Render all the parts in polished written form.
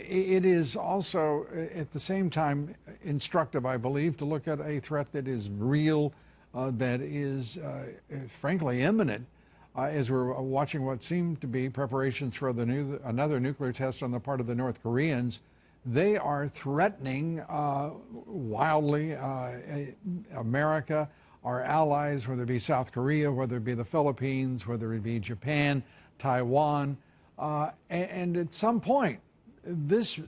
it is also, at the same time, instructive, I believe, to look at a threat that is real, that is, frankly, imminent, as we're watching what seem to be preparations for another nuclear test on the part of the North Koreans. They are threatening wildly America, our allies, whether it be South Korea, whether it be the Philippines, whether it be Japan, Taiwan. And at some point, this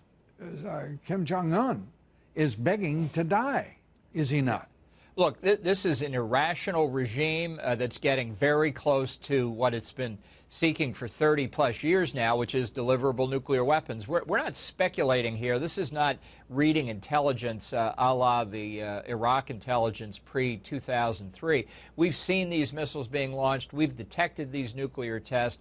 Kim Jong-un is begging to die, is he not? Look, this is an irrational regime that's getting very close to what it's been seeking for 30-plus years now, which is deliverable nuclear weapons. We're not speculating here. This is not reading intelligence a la the Iraq intelligence pre-2003. We've seen these missiles being launched. We've detected these nuclear tests.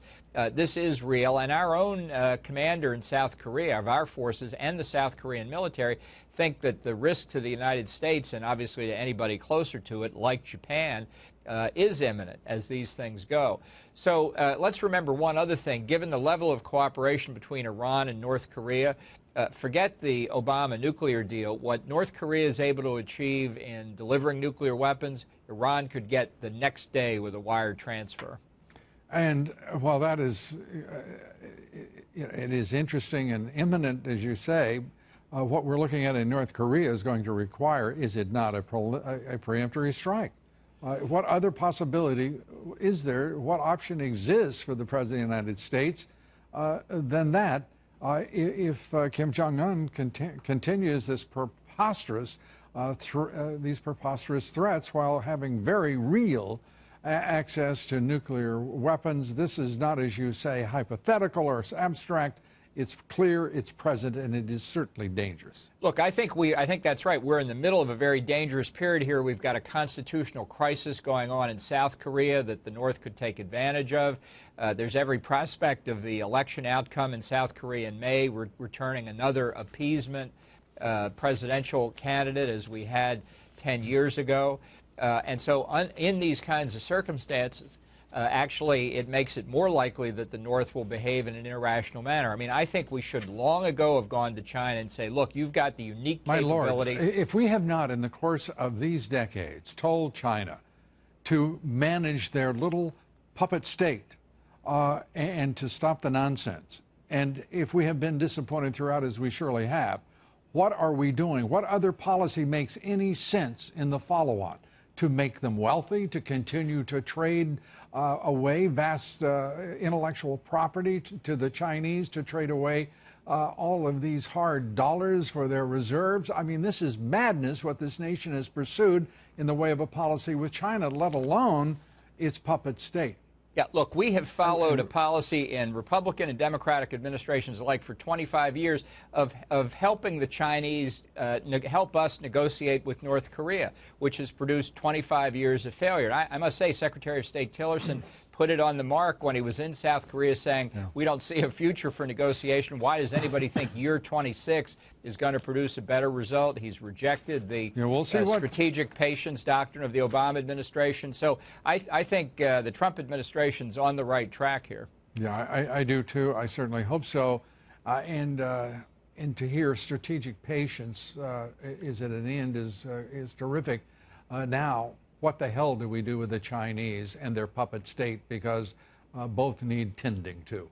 This is real, and our own commander in South Korea, of our forces, and the South Korean military think that the risk to the United States, and obviously to anybody closer to it, like Japan, is imminent as these things go. So let's remember one other thing. Given the level of cooperation between Iran and North Korea, forget the Obama nuclear deal. What North Korea is able to achieve in delivering nuclear weapons, Iran could get the next day with a wire transfer. And while that is, it is interesting and imminent, as you say, what we're looking at in North Korea is going to require, is it not, a preemptory strike? What other possibility is there, what option exists for the President of the United States than that if Kim Jong-un continues this these preposterous threats while having very real access to nuclear weapons? This is not, as you say, hypothetical or abstract. It's clear, it's present, and it is certainly dangerous. Look, I think that's right. We're in the middle of a very dangerous period here. We've got a constitutional crisis going on in South Korea that the North could take advantage of. There's every prospect of the election outcome in South Korea in May. We're returning another appeasement presidential candidate as we had 10 years ago. And so in these kinds of circumstances, actually, it makes it more likely that the North will behave in an irrational manner. I mean, I think we should long ago have gone to China and say, look, you've got the unique capability. My Lord, if we have not, in the course of these decades, told China to manage their little puppet state and to stop the nonsense, and if we have been disappointed throughout, as we surely have, what are we doing? What other policy makes any sense in the follow-on? To make them wealthy, to continue to trade away vast intellectual property to the Chinese, to trade away all of these hard dollars for their reserves. I mean, this is madness what this nation has pursued in the way of a policy with China, let alone its puppet state. Yeah, look, we have followed a policy in Republican and Democratic administrations alike for 25 years of helping the Chinese help us negotiate with North Korea, which has produced 25 years of failure. I must say, Secretary of State Tillerson put it on the mark when he was in South Korea saying, we don't see a future for negotiation. Why does anybody think year 26 is going to produce a better result? He's rejected the strategic patience doctrine of the Obama administration. So I think the Trump administration's on the right track here. Yeah, I do too. I certainly hope so. And to hear strategic patience is at an end is terrific. Now, what the hell do we do with the Chinese and their puppet state? Because both need tending to.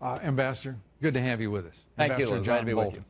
Ambassador, good to have you with us. Thank you. Glad to be with you.